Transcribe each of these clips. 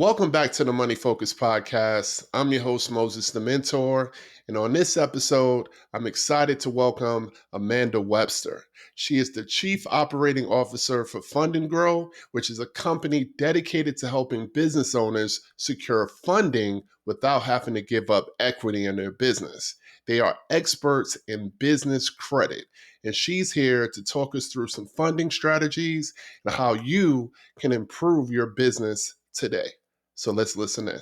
Welcome back to the Money Focus Podcast. I'm your host, Moses the Mentor. And on this episode, I'm excited to welcome Amanda Webster. She is the Chief Operating Officer for Fund Grow, which is a company dedicated to helping business owners secure funding without having to give up equity in their business. They are experts in business credit, and she's here to talk us through some funding strategies and how you can improve your business today. So let's listen in.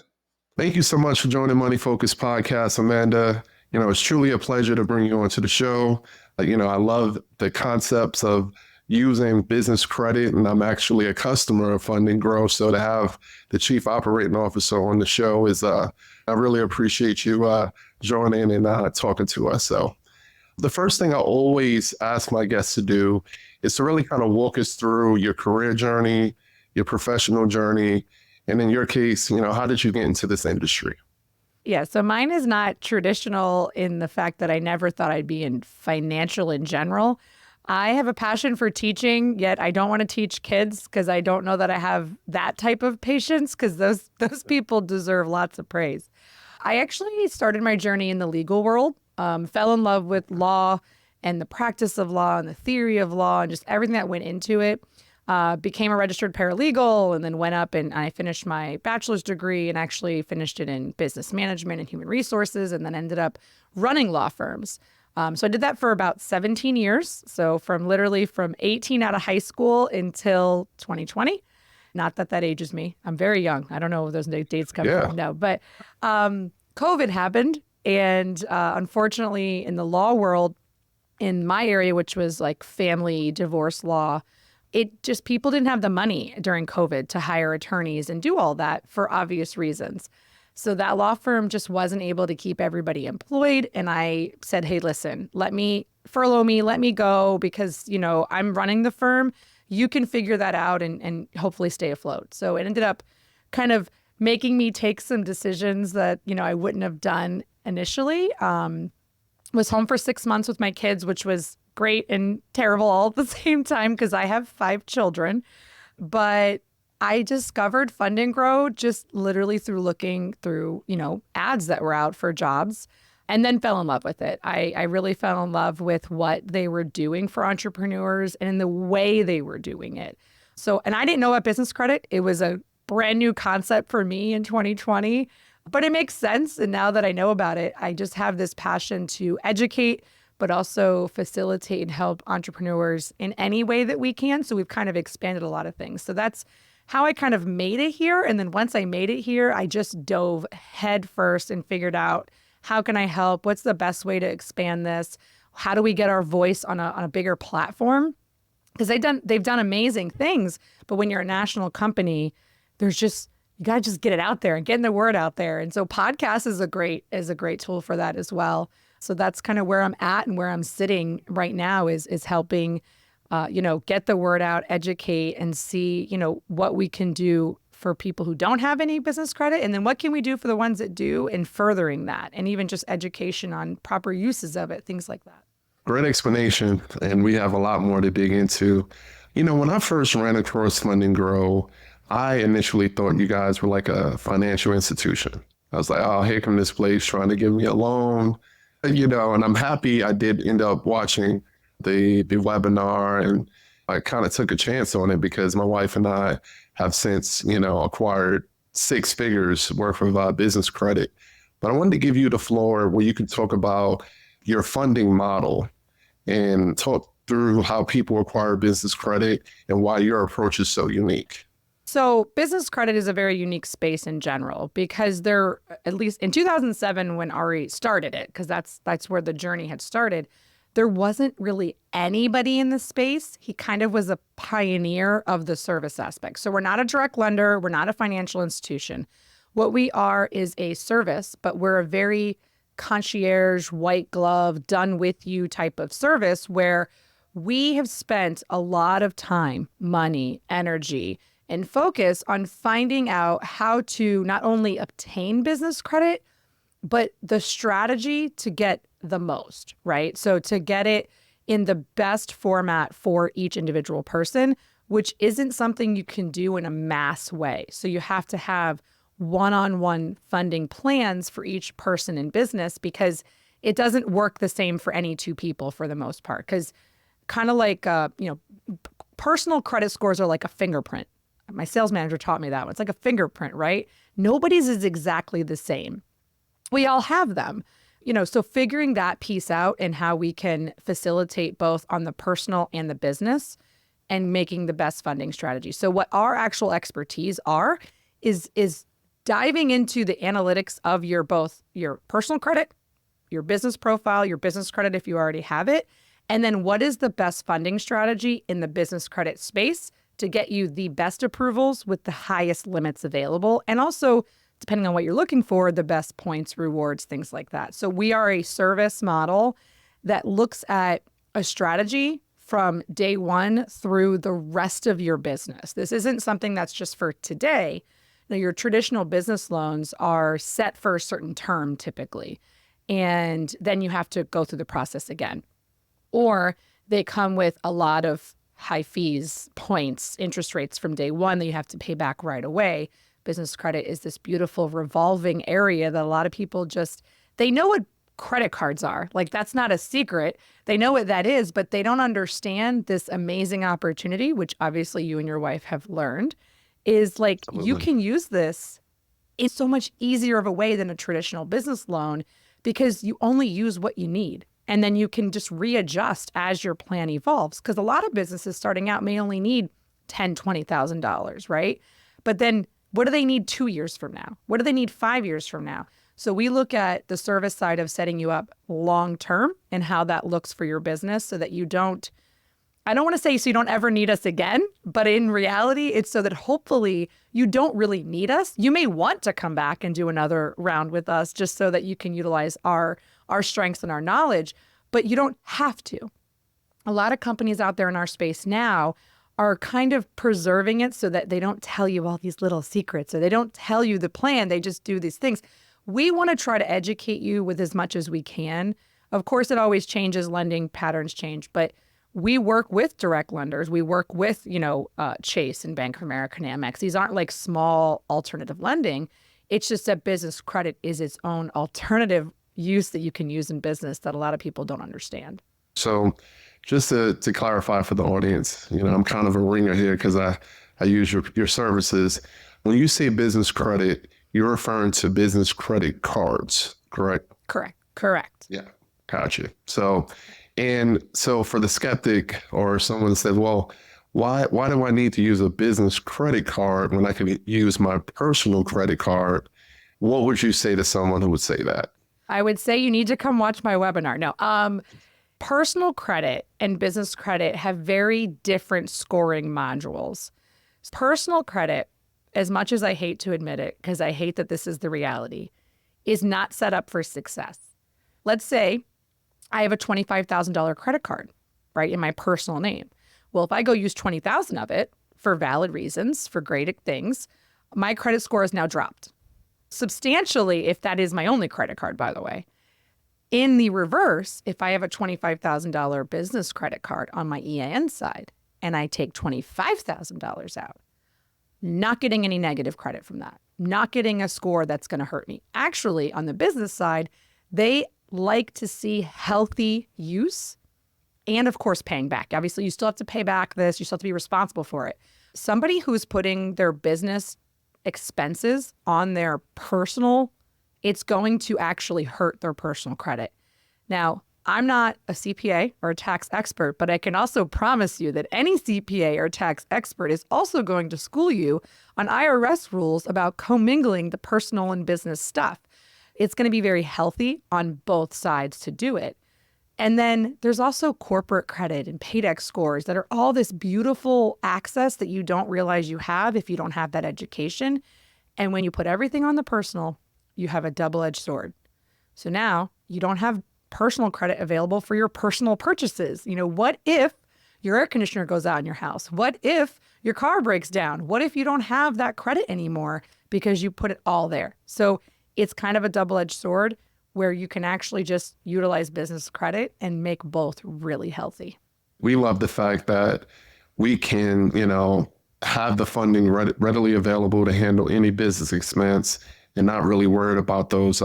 Thank you so much for joining Money Focus Podcast, Amanda. It's truly a pleasure to bring you onto the show. I love the concepts of using business credit, and I'm actually a customer of Fund Grow. So to have the Chief Operating Officer on the show I really appreciate you joining and talking to us. So the first thing I always ask my guests to do is to really kind of walk us through your career journey, your professional journey. And in your case, how did you get into this industry? Yeah, so mine is not traditional in the fact that I never thought I'd be in financial in general. I have a passion for teaching, yet I don't want to teach kids because I don't know that I have that type of patience because those people deserve lots of praise. I actually started my journey in the legal world, fell in love with law and the practice of law and the theory of law and just everything that went into it. Became a registered paralegal and then went up and I finished my bachelor's degree and actually finished it in business management and human resources and then ended up running law firms. So I did that for about 17 years. So from 18 out of high school until 2020. Not that ages me. I'm very young. I don't know where those dates come from. No, but COVID happened. And unfortunately in the law world, in my area, which was like family divorce law, people didn't have the money during COVID to hire attorneys and do all that for obvious reasons. So that law firm just wasn't able to keep everybody employed. And I said, hey, listen, furlough me, let me go because, I'm running the firm. You can figure that out and hopefully stay afloat. So it ended up kind of making me take some decisions that, I wouldn't have done initially. Was home for 6 months with my kids, which was great and terrible all at the same time because I have 5 children. But I discovered Fund Grow just literally through looking through, ads that were out for jobs and then fell in love with it. I really fell in love with what they were doing for entrepreneurs and the way they were doing it. So, and I didn't know about business credit. It was a brand new concept for me in 2020, but it makes sense. And now that I know about it, I just have this passion to educate but also facilitate and help entrepreneurs in any way that we can. So we've kind of expanded a lot of things. So that's how I kind of made it here. And then once I made it here, I just dove head first and figured out, how can I help? What's the best way to expand this? How do we get our voice on a bigger platform? Because they've done amazing things. But when you're a national company, you got to just get it out there and getting the word out there. And so podcast is a great tool for that as well. So that's kind of where I'm at and where I'm sitting right now is helping, get the word out, educate and see, what we can do for people who don't have any business credit. And then what can we do for the ones that do and furthering that and even just education on proper uses of it, things like that. Great explanation. And we have a lot more to dig into. When I first ran across Fund Grow, I initially thought you guys were like a financial institution. I was like, oh, here come this place trying to give me a loan. And I'm happy I did end up watching the webinar and I kind of took a chance on it because my wife and I have since, acquired 6 figures worth of business credit. But I wanted to give you the floor where you could talk about your funding model and talk through how people acquire business credit and why your approach is so unique. So business credit is a very unique space in general because there, at least in 2007 when Ari started it, because that's where the journey had started, there wasn't really anybody in the space. He kind of was a pioneer of the service aspect. So we're not a direct lender. We're not a financial institution. What we are is a service, but we're a very concierge, white glove, done with you type of service where we have spent a lot of time, money, energy, and focus on finding out how to not only obtain business credit, but the strategy to get the most, right? So to get it in the best format for each individual person, which isn't something you can do in a mass way. So you have to have one-on-one funding plans for each person in business, because it doesn't work the same for any two people for the most part. Because kind of like, personal credit scores are like a fingerprint. My sales manager taught me that one. It's like a fingerprint, right? Nobody's is exactly the same. We all have them, so figuring that piece out and how we can facilitate both on the personal and the business and making the best funding strategy. So what our actual expertise is diving into the analytics of both your personal credit, your business profile, your business credit if you already have it, and then what is the best funding strategy in the business credit space to get you the best approvals with the highest limits available, and also, depending on what you're looking for, the best points, rewards, things like that. So we are a service model that looks at a strategy from day one through the rest of your business. This isn't something that's just for today. Now, your traditional business loans are set for a certain term typically, and then you have to go through the process again. Or they come with a lot of high fees, points, interest rates from day one that you have to pay back right away. Business credit is this beautiful revolving area that a lot of people they know what credit cards are. Like, that's not a secret. They know what that is, but they don't understand this amazing opportunity, which obviously you and your wife have learned, is like, Absolutely. you can use this in so much easier of a way than a traditional business loan, because you only use what you need. And then you can just readjust as your plan evolves. Because a lot of businesses starting out may only need $10,000, $20,000, right? But then what do they need 2 years from now? What do they need 5 years from now? So we look at the service side of setting you up long-term and how that looks for your business, so that I don't want to say so you don't ever need us again, but in reality, it's so that hopefully you don't really need us. You may want to come back and do another round with us just so that you can utilize our strengths and our knowledge, but you don't have to. A lot of companies out there in our space now are kind of preserving it so that they don't tell you all these little secrets, or they don't tell you the plan. They just do these things. We want to try to educate you with as much as we can. Of course, it always changes. Lending patterns change, but we work with direct lenders. We work with, Chase and Bank of America and Amex. These aren't like small alternative lending. It's just that business credit is its own alternative use that you can use in business that a lot of people don't understand. So just to clarify for the audience, I'm kind of a ringer here because I use your services. When you say business credit, you're referring to business credit cards, correct? Correct. Yeah, gotcha. So for the skeptic or someone that says, well, why do I need to use a business credit card when I can use my personal credit card? What would you say to someone who would say that? I would say you need to come watch my webinar. No, personal credit and business credit have very different scoring modules. Personal credit, as much as I hate to admit it, because I hate that this is the reality, is not set up for success. Let's say I have a $25,000 credit card, right, in my personal name. Well, if I go use 20,000 of it for valid reasons, for great things, my credit score is now dropped substantially, if that is my only credit card, by the way. In the reverse, if I have a $25,000 business credit card on my EIN side and I take $25,000 out, not getting any negative credit from that, not getting a score that's going to hurt me. Actually, on the business side, they like to see healthy use and, of course, paying back. Obviously, you still have to pay back this. You still have to be responsible for it. Somebody who's putting their business expenses on their personal, it's going to actually hurt their personal credit. Now, I'm not a CPA or a tax expert, but I can also promise you that any CPA or tax expert is also going to school you on IRS rules about commingling the personal and business stuff. It's going to be very healthy on both sides to do it. And then there's also corporate credit and paydex scores that are all this beautiful access that you don't realize you have if you don't have that education. And when you put everything on the personal, you have a double-edged sword. So now you don't have personal credit available for your personal purchases. What if your air conditioner goes out in your house? What if your car breaks down? What if you don't have that credit anymore because you put it all there? So it's kind of a double-edged sword where you can actually just utilize business credit and make both really healthy. We love the fact that we can, have the funding readily available to handle any business expense and not really worried about those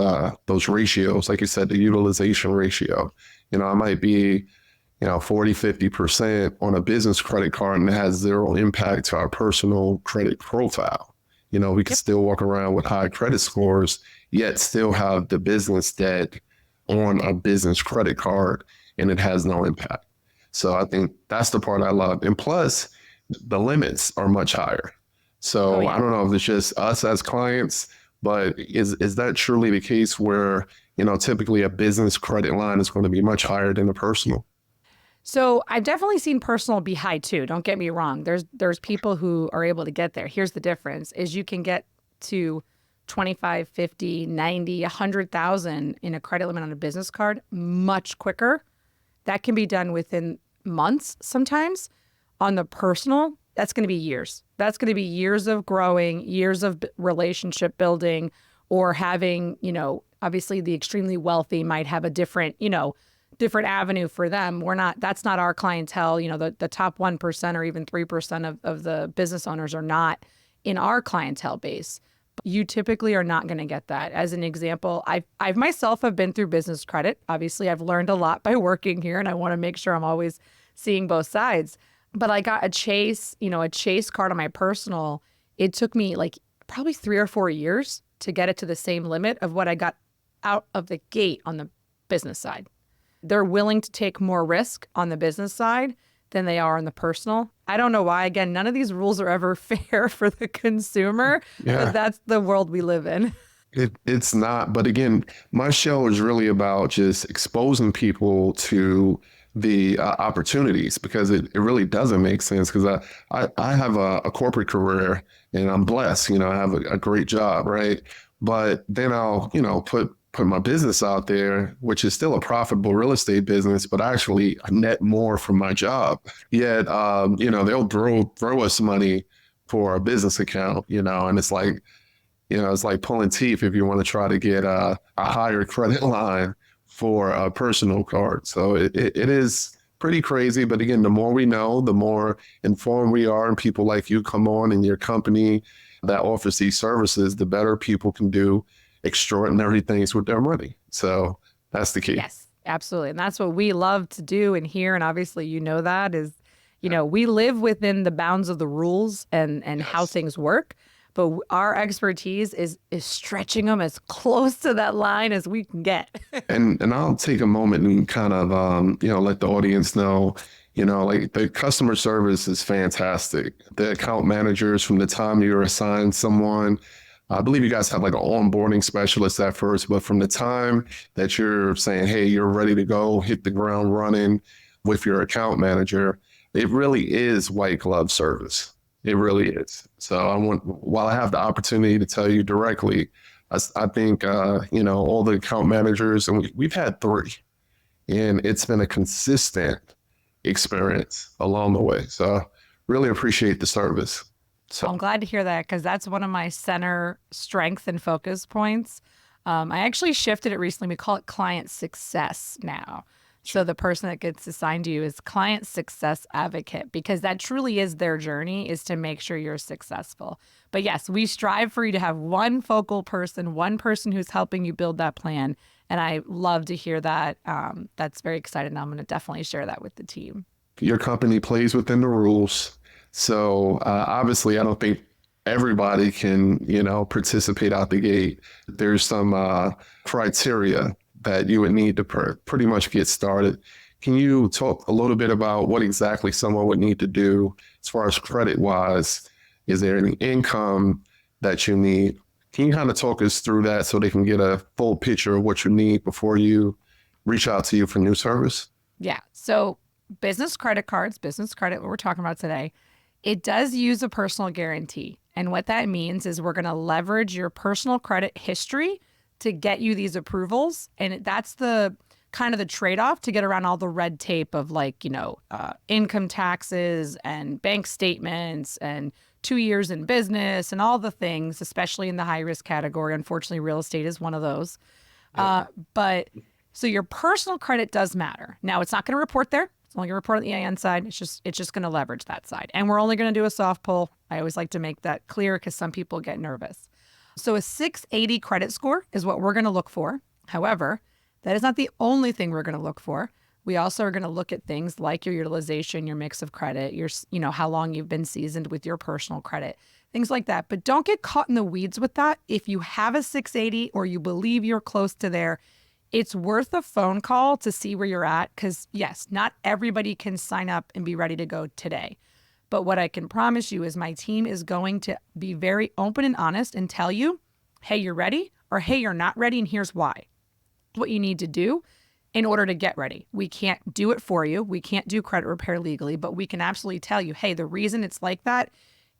ratios. Like you said, the utilization ratio. I might be 40, 50% on a business credit card and it has zero impact to our personal credit profile. We could Yep. still walk around with high credit scores, yet still have the business debt on a business credit card and it has no impact. So I think that's the part I love. And plus, the limits are much higher. Oh So I yeah. don't know if it's just us as clients, but is that truly the case where, typically a business credit line is going to be much higher than a personal? So I've definitely seen personal be high too. Don't get me wrong. There's people who are able to get there. Here's the difference is you can get to 25, 50, 90, 100,000 in a credit limit on a business card much quicker. That can be done within months sometimes. On the personal, that's going to be years. That's going to be years of growing, years of relationship building, or having, obviously the extremely wealthy might have a different avenue for them. That's not our clientele. The top 1% or even 3% of the business owners are not in our clientele base. You typically are not going to get that. As an example, I've myself have been through business credit. Obviously, I've learned a lot by working here, and I want to make sure I'm always seeing both sides. But I got a Chase card on my personal. It took me like probably 3 or 4 years to get it to the same limit of what I got out of the gate on the business side. They're willing to take more risk on the business side than they are on the personal. I don't know why. Again, none of these rules are ever fair for the consumer, but Yeah, that's the world we live in. it's not. But again, my show is really about just exposing people to the opportunities because it really doesn't make sense because I have a corporate career and I'm blessed, I have a great job, right? But then I'll, put my business out there, which is still a profitable real estate business, but actually I net more from my job. Yet, they'll throw us money for a business account, and it's like pulling teeth if you want to try to get a higher credit line for a personal card. So it is pretty crazy. But again, the more we know, the more informed we are, and people like you come on in your company that offers these services, the better people can do extraordinary things with their money. So that's the key. Yes, absolutely. And that's what we love to do and hear. And obviously, that is, we live within the bounds of the rules and how Yes. things work. But our expertise is stretching them as close to that line as we can get. And I'll take a moment and kind of let the audience know, like the customer service is fantastic. The account managers from the time you're assigned someone, I believe you guys have like an onboarding specialist at first, but from the time that you're saying, hey, you're ready to go, hit the ground running with your account manager, it really is white glove service. It really is. So while I have the opportunity to tell you directly, I think, all the account managers, and we've had three, and it's been a consistent experience along the way. So really appreciate the service. Well, I'm So, glad to hear that because that's one of my center strength and focus points. I actually shifted it recently. We call it client success now. So the person that gets assigned to you is client success advocate because that truly is their journey is to make sure you're successful. But yes, we strive for you to have one focal person, one person who's helping you build that plan. And I love to hear that. That's very exciting. I'm going to definitely share that with the team. your company plays within the rules. So obviously, I don't think everybody can, participate out the gate. There's some criteria that you would need to pretty much get started. Can you talk a little bit about what exactly someone would need to do as far as credit wise? Is there any income that you need? Can you kind of talk us through that so they can get a full picture of what you need before you reach out to you for new service? Yeah. So business credit cards, business credit, what we're talking about today, it does use a personal guarantee. And what that means is we're going to leverage your personal credit history to get you these approvals. And that's the kind of the trade-off to get around all the red tape of like, income taxes and bank statements and 2 years in business and all the things, especially in the high risk category. Unfortunately, real estate is one of those. Yep. But so your personal credit does matter. Now it's not going to report there. It's only going to report on the EIN side. It's just going to leverage that side. And we're only going to do a soft pull. I always like to make that clear because some people get nervous. So a 680 credit score is what we're going to look for. However, that is not the only thing we're going to look for. We also are going to look at things like your utilization, your mix of credit, how long you've been seasoned with your personal credit, things like that. But don't get caught in the weeds with that. If you have a 680 or you believe you're close to there, it's worth a phone call to see where you're at. Because yes, not everybody can sign up and be ready to go today. But what I can promise you is my team is going to be very open and honest and tell you, hey, you're ready, or hey, you're not ready, and here's why. What you need to do in order to get ready. We can't do it for you. We can't do credit repair legally, but we can absolutely tell you, hey, the reason it's like that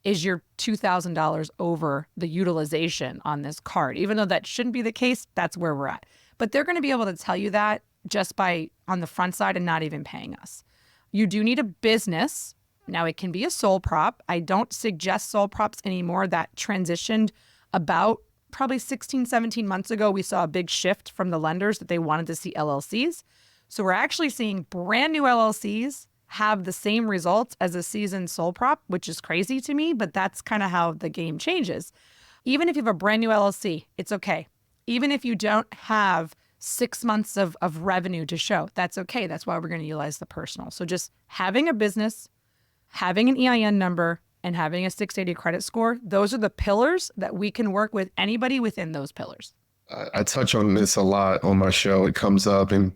is you're $2,000 over the utilization on this card. Even though that shouldn't be the case, that's where we're at. But they're going to be able to tell you that just by on the front side and not even paying us. You do need a business. Now, it can be a sole prop. I don't suggest sole props anymore. That transitioned about probably 16, 17 months ago. We saw a big shift from the lenders that they wanted to see LLCs. So we're actually seeing brand new LLCs have the same results as a seasoned sole prop, which is crazy to me, but that's kind of how the game changes. Even if you have a brand new LLC, it's okay. Even if you don't have 6 months of revenue to show, that's okay. That's why we're going to utilize the personal. So just having a business, having an EIN number, and having a 680 credit score, those are the pillars that we can work with anybody within those pillars. I touch on this a lot on my show. It comes up in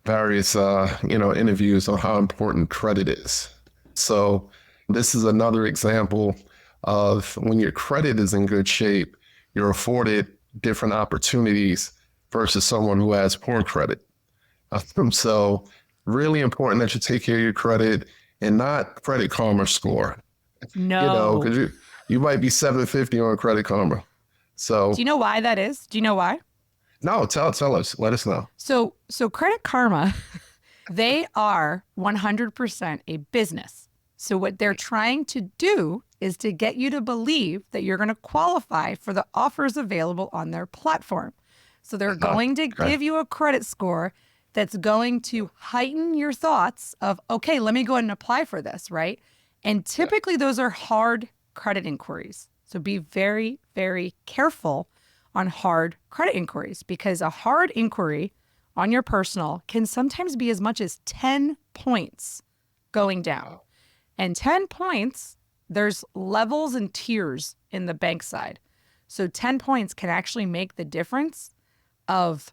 various, interviews on how important credit is. So this is another example of when your credit is in good shape, you're afforded different opportunities versus someone who has poor credit. So really important that you take care of your credit and not Credit Karma score. No. Because you might be 750 on Credit Karma. So do you know why that is? Do you know why? No, tell us. Let us know. So Credit Karma, they are 100% a business. So what they're trying to do is to get you to believe that you're going to qualify for the offers available on their platform. So they're going to give you a credit score that's going to heighten your thoughts of, okay, let me go ahead and apply for this, right? And typically those are hard credit inquiries. So be very, very careful on hard credit inquiries, because a hard inquiry on your personal can sometimes be as much as 10 points going down. And 10 points, there's levels and tiers in the bank side. So 10 points can actually make the difference of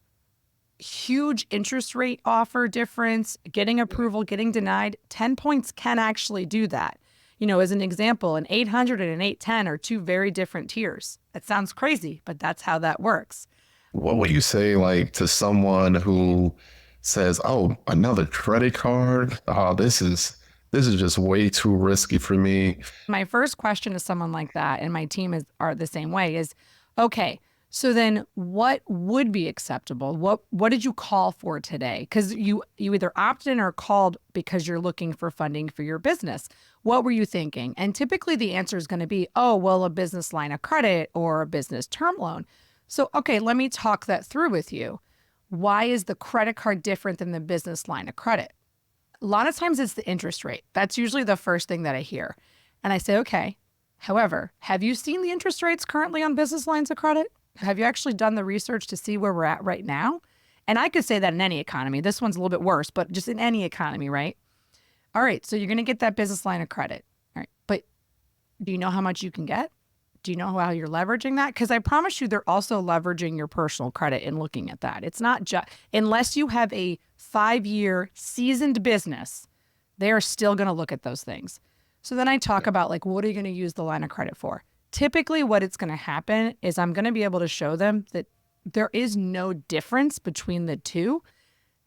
huge interest rate offer difference, getting approval, getting denied. 10 points can actually do that. As an example, an 800 and an 810 are two very different tiers. That sounds crazy, but that's how that works. What would you say to someone who says, oh, another credit card? Oh, this is just way too risky for me. My first question to someone like that, and my team are the same way, is, okay, so then what would be acceptable? What did you call for today? Because you either opted in or called because you're looking for funding for your business. What were you thinking? And typically the answer is going to be, oh, well, a business line of credit or a business term loan. So, okay, let me talk that through with you. Why is the credit card different than the business line of credit? A lot of times it's the interest rate. That's usually the first thing that I hear. And I say, okay, however, have you seen the interest rates currently on business lines of credit? Have you actually done the research to see where we're at right now? And I could say that in any economy. This one's a little bit worse, but just in any economy, right? All right, so you're going to get that business line of credit. All right, but do you know how much you can get? Do you know how you're leveraging that? Because I promise you they're also leveraging your personal credit and looking at that. It's not just, unless you have a 5-year seasoned business, they are still going to look at those things. So then I talk about what are you going to use the line of credit for? Typically what it's going to happen is I'm going to be able to show them that there is no difference between the two.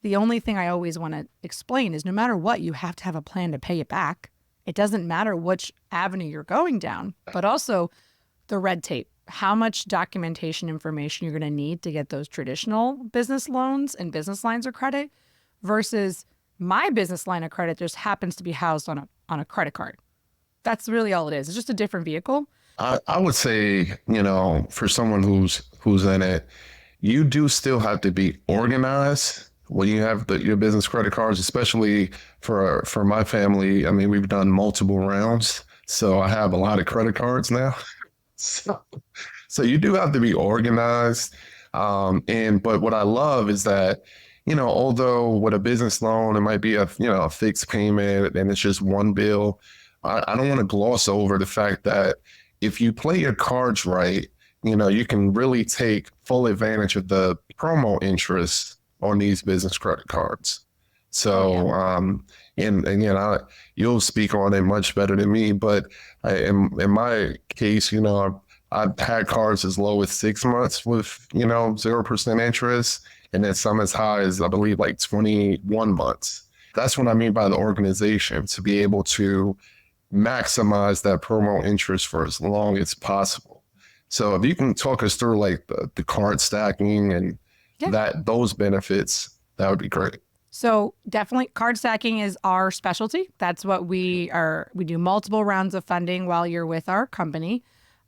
The only thing I always want to explain is no matter what, you have to have a plan to pay it back. It doesn't matter which avenue you're going down, but also the red tape, how much documentation information you're going to need to get those traditional business loans and business lines of credit versus my business line of credit just happens to be housed on a credit card. That's really all it is. It's just a different vehicle. I would say, for someone who's in it, you do still have to be organized when you have your business credit cards, especially for my family. I mean, we've done multiple rounds. So I have a lot of credit cards now. So, so you do have to be organized. But what I love is that, although with a business loan, it might be a fixed payment and it's just one bill. I don't want to gloss over the fact that if you play your cards right, you can really take full advantage of the promo interest on these business credit cards. Oh, yeah. So, and you'll speak on it much better than me, but in my case, I've had cards as low as 6 months with, 0% interest, and then some as high as I believe like 21 months. That's what I mean by the organization, to be able to maximize that promo interest for as long as possible. So if you can talk us through like the card stacking and Yeah. those benefits, that would be great. So definitely card stacking is our specialty. That's what we are. We do multiple rounds of funding while you're with our company.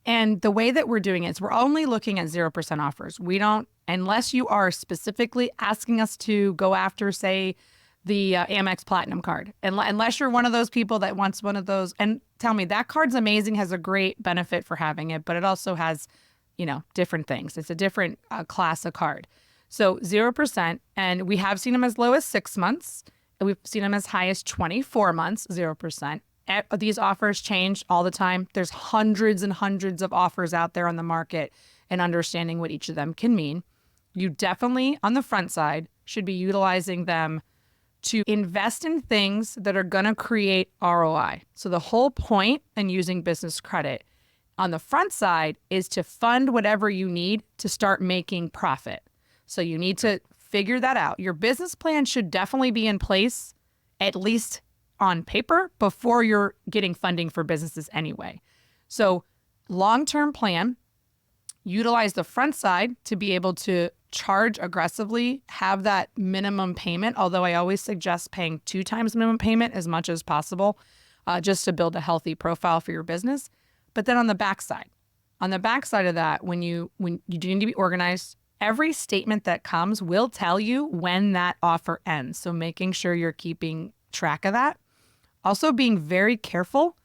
And the way that we're doing it is we're only looking at 0% offers. We don't, unless you are specifically asking us to go after, say, the Amex Platinum card. And unless you're one of those people that wants one of those, and tell me that card's amazing, has a great benefit for having it, but it also has, different things. It's a different class of card. So 0%, and we have seen them as low as 6 months, and we've seen them as high as 24 months, 0%. These offers change all the time. There's hundreds and hundreds of offers out there on the market, and understanding what each of them can mean. You definitely, on the front side, should be utilizing them to invest in things that are going to create ROI. So the whole point in using business credit on the front side is to fund whatever you need to start making profit. So you need to figure that out. Your business plan should definitely be in place, at least on paper, before you're getting funding for businesses anyway. So long-term plan, utilize the front side to be able to charge aggressively, have that minimum payment, although I always suggest paying 2 times minimum payment as much as possible, just to build a healthy profile for your business. But then on the backside of that, when you do need to be organized, every statement that comes will tell you when that offer ends. So making sure you're keeping track of that. Also being very careful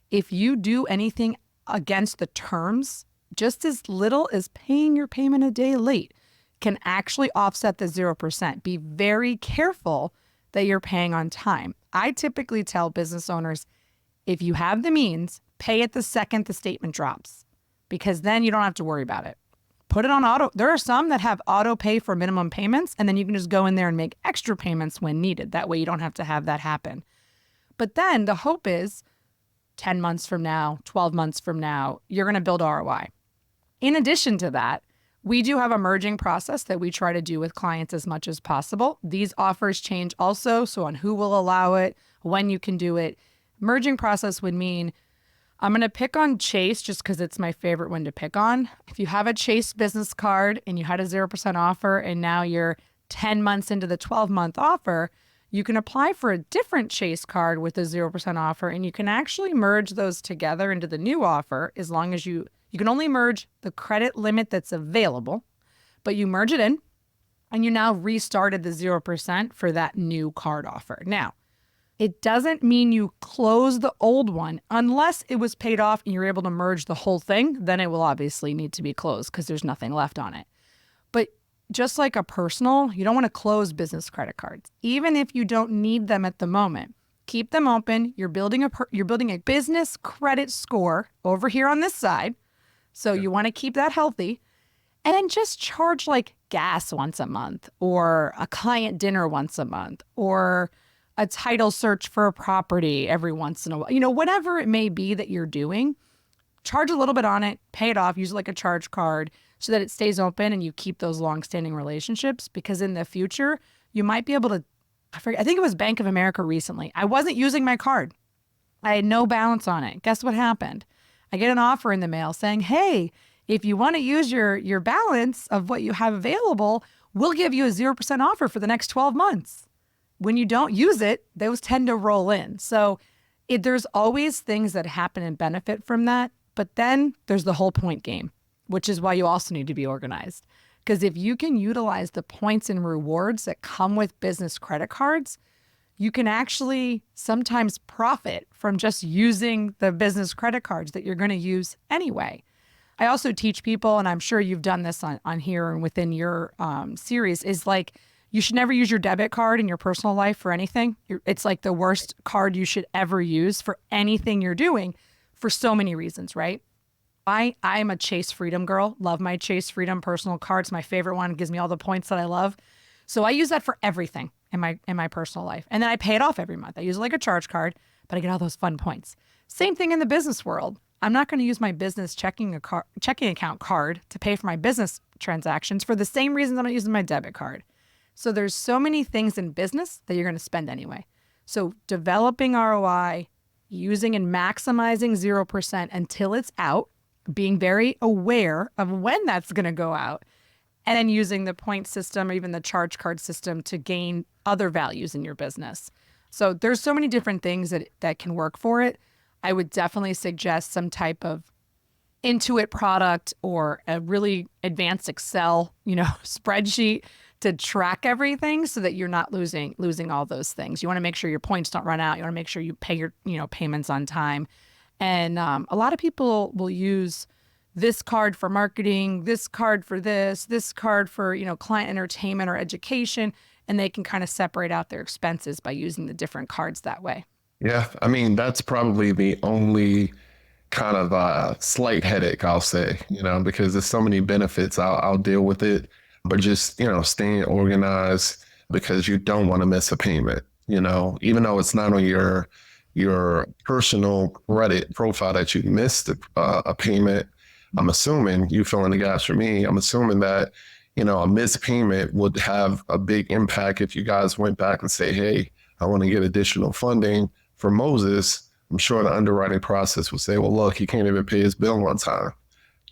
if you do anything against the terms, just as little as paying your payment a day late can actually offset the 0%. Be very careful that you're paying on time. I typically tell business owners, if you have the means, pay it the second the statement drops, because then you don't have to worry about it. Put it on auto. There are some that have auto pay for minimum payments, and then you can just go in there and make extra payments when needed. That way you don't have to have that happen. But then the hope is 10 months from now, 12 months from now, you're going to build ROI. In addition to that, we do have a merging process that we try to do with clients as much as possible. These offers change also, so on who will allow it, when you can do it. Merging process would mean, I'm going to pick on Chase just because it's my favorite one to pick on. If you have a Chase business card and you had a 0% offer and now you're 10 months into the 12-month offer, you can apply for a different Chase card with a 0% offer, and you can actually merge those together into the new offer as long as you can only merge the credit limit that's available, but you merge it in and you now restarted the 0% for that new card offer. Now, it doesn't mean you close the old one unless it was paid off and you're able to merge the whole thing. Then it will obviously need to be closed because there's nothing left on it. But just like a personal, you don't want to close business credit cards, even if you don't need them at the moment. Keep them open. You're building a business credit score over here on this side. So you want to keep that healthy, and then just charge like gas once a month, or a client dinner once a month, or a title search for a property every once in a while. Whatever it may be that you're doing, charge a little bit on it, pay it off, use it like a charge card so that it stays open and you keep those long-standing relationships, because in the future, you might be able to, I think it was Bank of America recently. I wasn't using my card. I had no balance on it. Guess what happened? I get an offer in the mail saying, hey, if you want to use your balance of what you have available, we'll give you a 0% offer for the next 12 months. When you don't use it, those tend to roll in. So there's always things that happen and benefit from that. But then there's the whole point game, which is why you also need to be organized. Because if you can utilize the points and rewards that come with business credit cards, you can actually sometimes profit from just using the business credit cards that you're going to use anyway. I also teach people, and I'm sure you've done this on here and within your series, is like you should never use your debit card in your personal life for anything. It's like the worst card you should ever use for anything you're doing for so many reasons, right? I'm a Chase Freedom girl. Love my Chase Freedom personal card. It's my favorite one. It gives me all the points that I love. So I use that for everything in my personal life. And then I pay it off every month. I use it like a charge card, but I get all those fun points. Same thing in the business world. I'm not going to use my business checking account card to pay for my business transactions for the same reasons I'm not using my debit card. So there's so many things in business that you're going to spend anyway. So developing ROI, using and maximizing 0% until it's out, being very aware of when that's going to go out, and then using the point system or even the charge card system to gain other values in your business. So there's so many different things that can work for it. I would definitely suggest some type of Intuit product or a really advanced Excel, spreadsheet to track everything so that you're not losing all those things. You want to make sure your points don't run out. You want to make sure you pay your, payments on time. And a lot of people will use this card for marketing, this card for this card for, client entertainment or education, and they can kind of separate out their expenses by using the different cards that way. Yeah, I mean, that's probably the only kind of slight headache, I'll say, because there's so many benefits. I'll deal with it, but just, staying organized because you don't want to miss a payment, even though it's not on your personal credit profile that you missed a payment. I'm assuming, you fill in the gaps for me, I'm assuming that, a missed payment would have a big impact if you guys went back and say, hey, I want to get additional funding for Moses. I'm sure the underwriting process would say, well, look, he can't even pay his bill on time.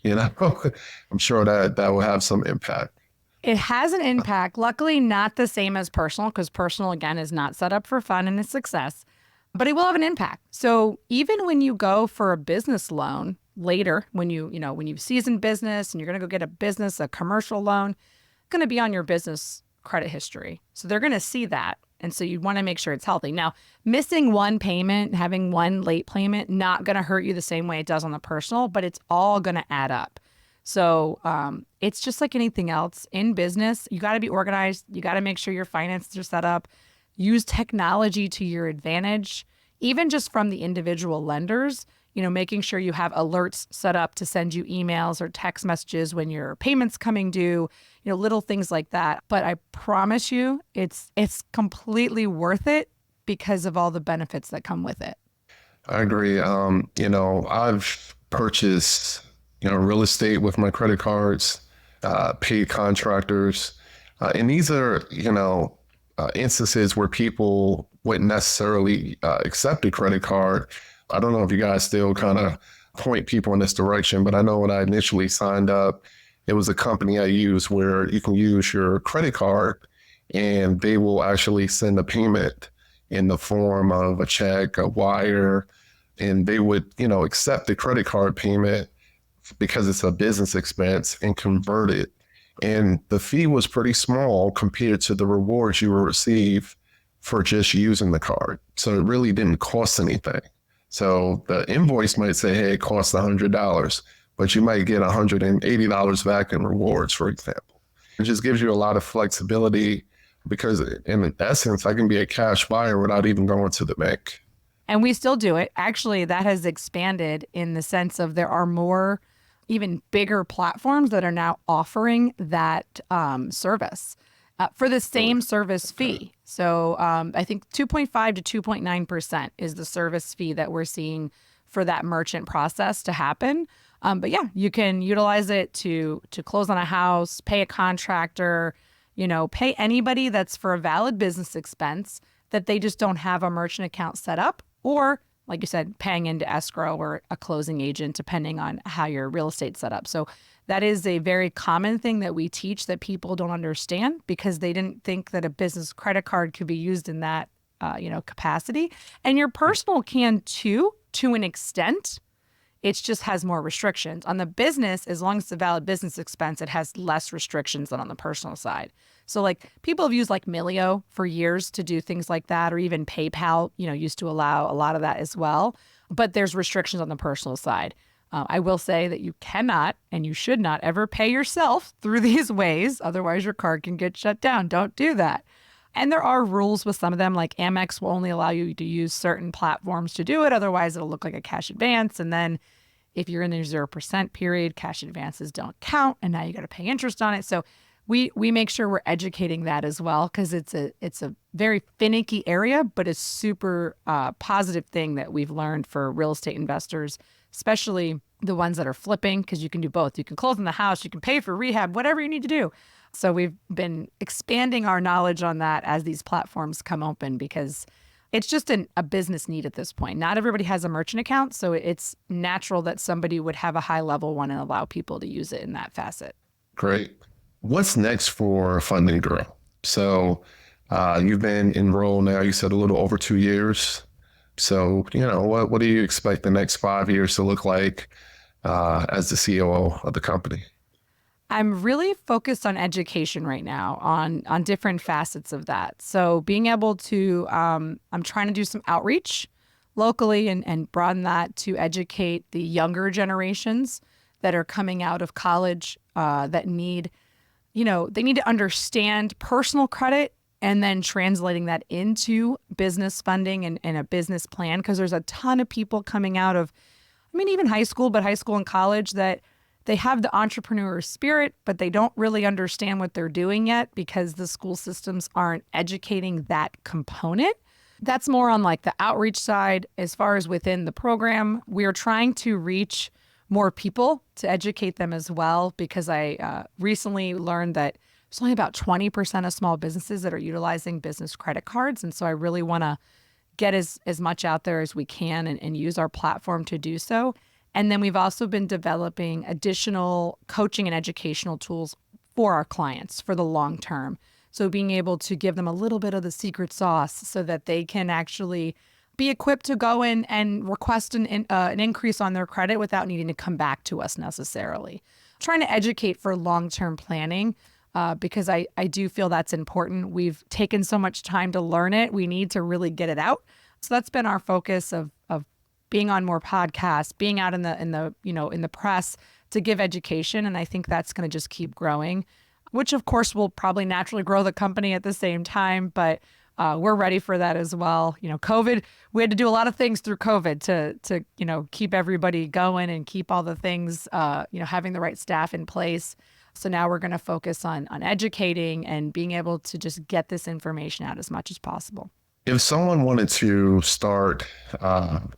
I'm sure that will have some impact. It has an impact. Luckily, not the same as personal, because personal, again, is not set up for fun and a success, but it will have an impact. So even when you go for a business loan later, when you've seasoned business and you're going to go get a commercial loan, it's going to be on your business credit history. So they're going to see that. And so you want to make sure it's healthy. Now, missing one payment, having one late payment, not going to hurt you the same way it does on the personal, but it's all going to add up. So it's just like anything else in business. You got to be organized. You got to make sure your finances are set up. Use technology to your advantage, even just from the individual lenders, making sure you have alerts set up to send you emails or text messages when your payment's coming due, little things like that. But I promise you, it's completely worth it because of all the benefits that come with it. I agree. I've purchased, real estate with my credit cards, paid contractors. And these are, instances where people wouldn't necessarily accept a credit card. I don't know if you guys still kind of point people in this direction, but I know when I initially signed up, it was a company I used where you can use your credit card and they will actually send a payment in the form of a check, a wire, and they would, accept the credit card payment because it's a business expense and convert it. And the fee was pretty small compared to the rewards you will receive for just using the card. So it really didn't cost anything. So the invoice might say, hey, it costs $100, but you might get $180 back in rewards, for example. It just gives you a lot of flexibility because in essence, I can be a cash buyer without even going to the bank. And we still do it. Actually, that has expanded in the sense of there are more, even bigger platforms that are now offering that service for the same service fee. So I think 2.5 to 2.9% is the service fee that we're seeing for that merchant process to happen. But yeah, you can utilize it to close on a house, pay a contractor, pay anybody that's for a valid business expense that they just don't have a merchant account set up, or like you said, paying into escrow or a closing agent, depending on how your real estate's set up. So that is a very common thing that we teach that people don't understand because they didn't think that a business credit card could be used in that, capacity. And your personal can too, to an extent. It just has more restrictions. On the business, as long as it's a valid business expense, it has less restrictions than on the personal side. So like people have used like Milio for years to do things like that, or even PayPal, used to allow a lot of that as well. But there's restrictions on the personal side. I will say that you cannot and you should not ever pay yourself through these ways. Otherwise, your card can get shut down. Don't do that. And there are rules with some of them, like Amex will only allow you to use certain platforms to do it. Otherwise, it'll look like a cash advance. And then if you're in the 0% period, cash advances don't count. And now you got to pay interest on it. So we make sure we're educating that as well, because it's a very finicky area, but it's super positive thing that we've learned for real estate investors, especially the ones that are flipping, because you can do both. You can close on the house, you can pay for rehab, whatever you need to do. So we've been expanding our knowledge on that as these platforms come open, because it's just a business need at this point. Not everybody has a merchant account, so it's natural that somebody would have a high level one and allow people to use it in that facet. Great. What's next for Fund Grow? So you've been enrolled now, you said a little over 2 years. So, what do you expect the next 5 years to look like as the COO of the company? I'm really focused on education right now, on different facets of that. So being able to, I'm trying to do some outreach locally and broaden that to educate the younger generations that are coming out of college that need, they need to understand personal credit and then translating that into business funding and a business plan. Because there's a ton of people coming out of, even high school, but high school and college that they have the entrepreneur spirit, but they don't really understand what they're doing yet because the school systems aren't educating that component. That's more on like the outreach side. As far as within the program, we are trying to reach more people to educate them as well, because I recently learned that there's only about 20% of small businesses that are utilizing business credit cards. And so I really want to get as much out there as we can and use our platform to do so. And then we've also been developing additional coaching and educational tools for our clients for the long term. So being able to give them a little bit of the secret sauce so that they can actually be equipped to go in and request an increase on their credit without needing to come back to us necessarily. Trying to educate for long-term planning because I do feel that's important. We've taken so much time to learn it. We need to really get it out. So that's been our focus of being on more podcasts, being out in the press to give education. And I think that's going to just keep growing, which of course will probably naturally grow the company at the same time. But we're ready for that as well. COVID, we had to do a lot of things through COVID to keep everybody going and keep all the things, having the right staff in place. So now we're going to focus on educating and being able to just get this information out as much as possible. If someone wanted to start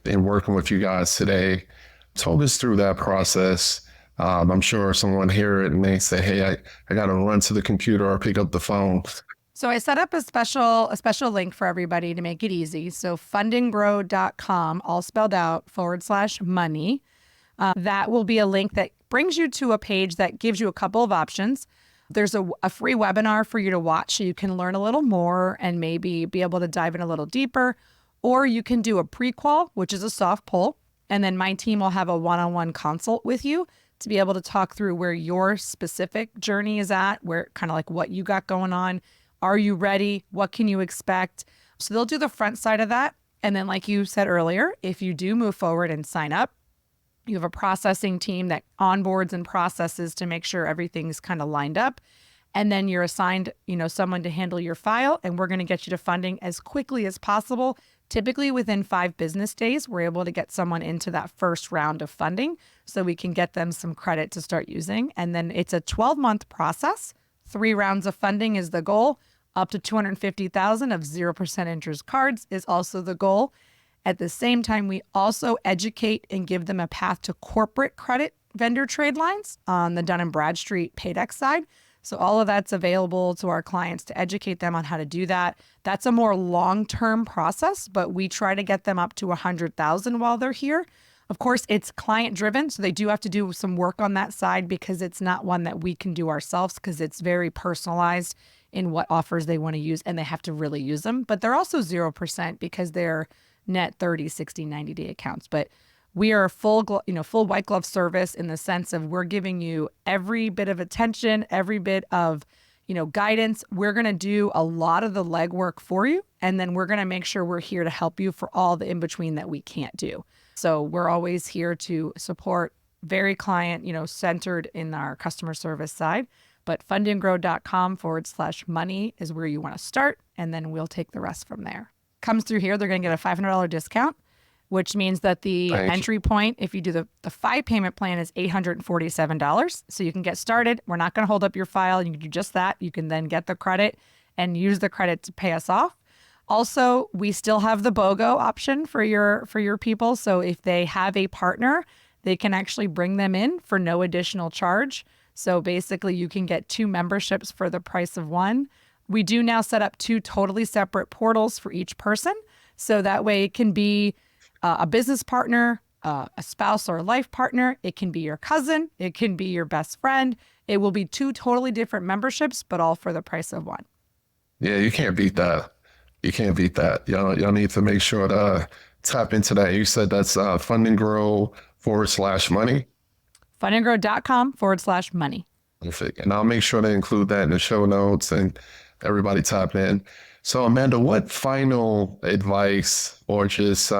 in working with you guys today, talk us through that process. I'm sure someone hear it and they say, hey, I got to run to the computer or pick up the phone. So I set up a special link for everybody to make it easy. So fundinggrow.com, all spelled out, /money. That will be a link that brings you to a page that gives you a couple of options. There's a free webinar for you to watch so you can learn a little more and maybe be able to dive in a little deeper. Or you can do a pre-qual, which is a soft pull. And then my team will have a one-on-one consult with you to be able to talk through where your specific journey is at, where kind of like what you got going on. Are you ready? What can you expect? So they'll do the front side of that. And then like you said earlier, if you do move forward and sign up, you have a processing team that onboards and processes to make sure everything's kind of lined up. And then you're assigned, someone to handle your file, and we're going to get you to funding as quickly as possible. Typically within 5 business days, we're able to get someone into that first round of funding so we can get them some credit to start using. And then it's a 12-month process. 3 rounds of funding is the goal. Up to $250,000 of 0% interest cards is also the goal. At the same time, we also educate and give them a path to corporate credit vendor trade lines on the Dun & Bradstreet Paydex side. So all of that's available to our clients to educate them on how to do that. That's a more long-term process, but we try to get them up to $100,000 while they're here. Of course, it's client-driven, so they do have to do some work on that side because it's not one that we can do ourselves because it's very personalized in what offers they want to use, and they have to really use them. But they're also 0% because they're net 30, 60, 90-day accounts. But We are a full white glove service in the sense of we're giving you every bit of attention, every bit of, guidance. We're going to do a lot of the legwork for you. And then we're going to make sure we're here to help you for all the in between that we can't do. So we're always here to support, very client, centered in our customer service side. But fundandgrow.com/money is where you want to start. And then we'll take the rest from there. Comes through here, they're going to get a $500 discount, which means that the entry point, if you do the 5-payment plan, is $847. So you can get started. We're not going to hold up your file. You can do just that. You can then get the credit and use the credit to pay us off. Also, we still have the BOGO option for your people. So if they have a partner, they can actually bring them in for no additional charge. So basically, you can get 2 memberships for the price of 1. We do now set up 2 totally separate portals for each person. So that way it can be a business partner, a spouse or a life partner. It can be your cousin. It can be your best friend. It will be 2 totally different memberships, but all for the price of 1. Yeah, you can't beat that. You can't beat that. Y'all need to make sure to tap into that. You said that's fundandgrow/money. fundandgrow.com/money. Perfect. And I'll make sure to include that in the show notes and everybody tap in. So Amanda, what final advice or just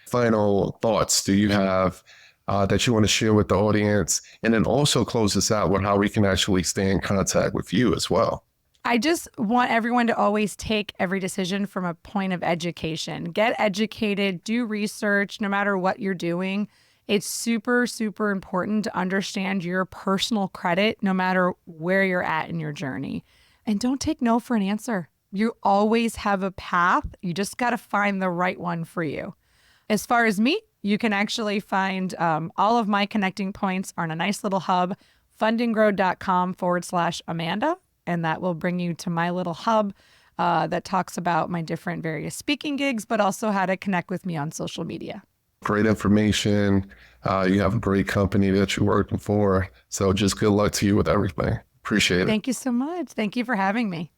final thoughts do you have that you want to share with the audience? And then also close this out with how we can actually stay in contact with you as well. I just want everyone to always take every decision from a point of education. Get educated, do research, no matter what you're doing. It's super, super important to understand your personal credit, no matter where you're at in your journey. And don't take no for an answer. You always have a path. You just got to find the right one for you. As far as me, you can actually find all of my connecting points are in a nice little hub, fundandgrow.com/Amanda. And that will bring you to my little hub that talks about my different various speaking gigs, but also how to connect with me on social media. Great information. You have a great company that you're working for. So just good luck to you with everything. Appreciate it. Thank you so much. Thank you for having me.